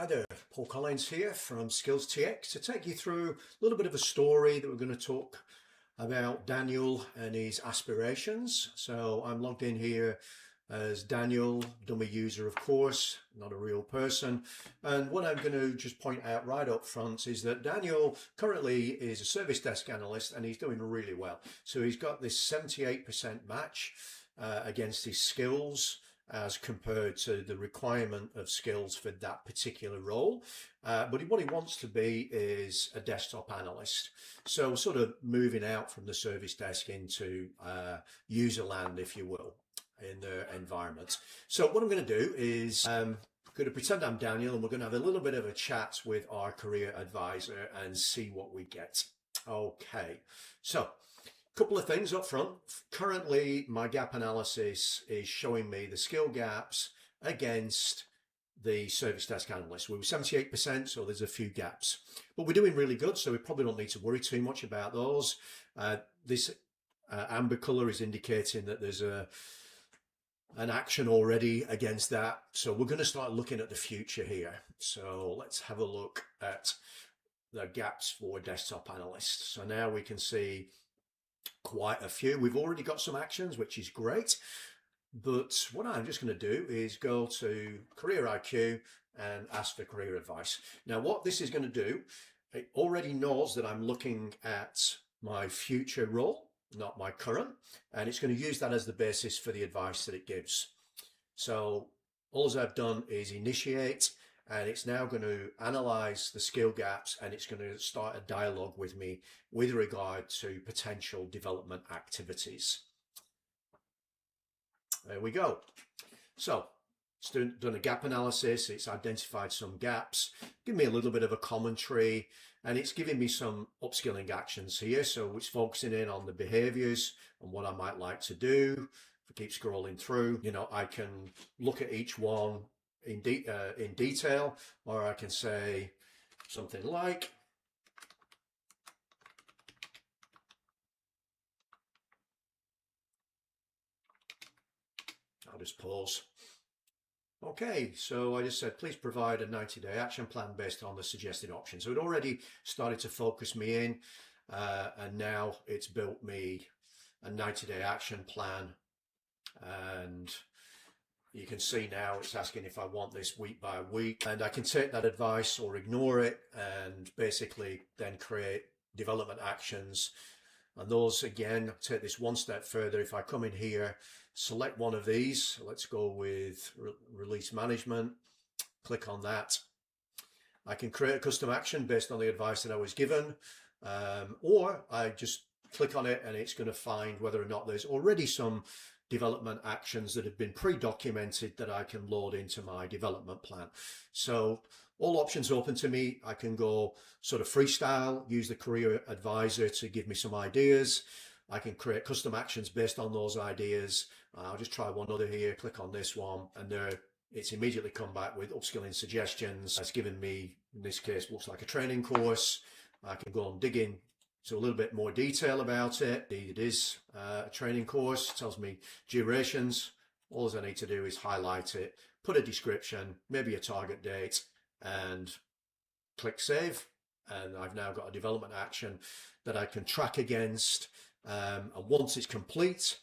Hi there, Paul Collins here from SkillsTX to take you through a little bit of a story that we're going to talk about Daniel and his aspirations. So I'm logged in here as Daniel, dummy user of course, not a real person. And what I'm going to just point out right up front is that Daniel currently is a service desk analyst and he's doing really well. So he's got this 78% match against his skills as compared to the requirement of skills for that particular role. But what he wants to be is a desktop analyst. So sort of moving out from the service desk into user land, if you will, in the environment. So what I'm going to do is I'm going to pretend I'm Daniel and we're going to have a little bit of a chat with our career advisor and see what we get. Okay, so couple of things up front. Currently, my gap analysis is showing me the skill gaps against the service desk analyst. We were 78%, so there's a few gaps. But we're doing really good, so we probably don't need to worry too much about those. This amber color is indicating that there's an action already against that. So we're going to start looking at the future here. So let's have a look at the gaps for desktop analysts. So now we can see quite a few. We've already got some actions, which is great. But what I'm just going to do is go to CareerIQ and ask for career advice. Now, what this is going to do, it already knows that I'm looking at my future role, not my current, and it's going to use that as the basis for the advice that it gives. So all I've done is initiate, and it's now going to analyze the skill gaps and it's going to start a dialogue with me with regard to potential development activities. There we go. So it's done a gap analysis. It's identified some gaps, give me a little bit of a commentary, and it's giving me some upskilling actions here. So it's focusing in on the behaviors and what I might like to do. If I keep scrolling through, I can look at each one in detail, or I can say something like, I'll just pause. Okay, so I just said, please provide a 90-day action plan based on the suggested options. So it already started to focus me in, and now it's built me a 90-day action plan. And you can see now it's asking if I want this week by week, and I can take that advice or ignore it and basically then create development actions. And those, again, take this one step further. If I come in here, select one of these, let's go with release management, click on that. I can create a custom action based on the advice that I was given, or I just click on it and it's going to find whether or not there's already some development actions that have been pre-documented that I can load into my development plan. So all options open to me. I can go sort of freestyle, use the career advisor to give me some ideas. I can create custom actions based on those ideas. I'll just try one other here, click on this one, and there it's immediately come back with upskilling suggestions. It's given me, in this case, looks like a training course. I can go and dig in to a little bit more detail about it. It is a training course, tells me durations. All I need to do is highlight it, put a description, maybe a target date, and click save. And I've now got a development action that I can track against. And once it's complete,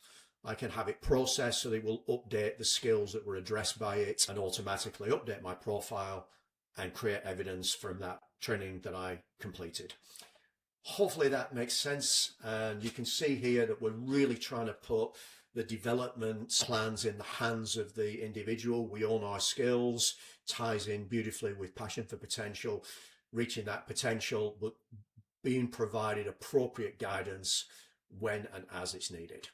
I can have it processed so that it will update the skills that were addressed by it and automatically update my profile and create evidence from that training that I completed. Hopefully that makes sense, and you can see here that we're really trying to put the development plans in the hands of the individual. We own our skills, ties in beautifully with passion for potential, reaching that potential, but being provided appropriate guidance when and as it's needed.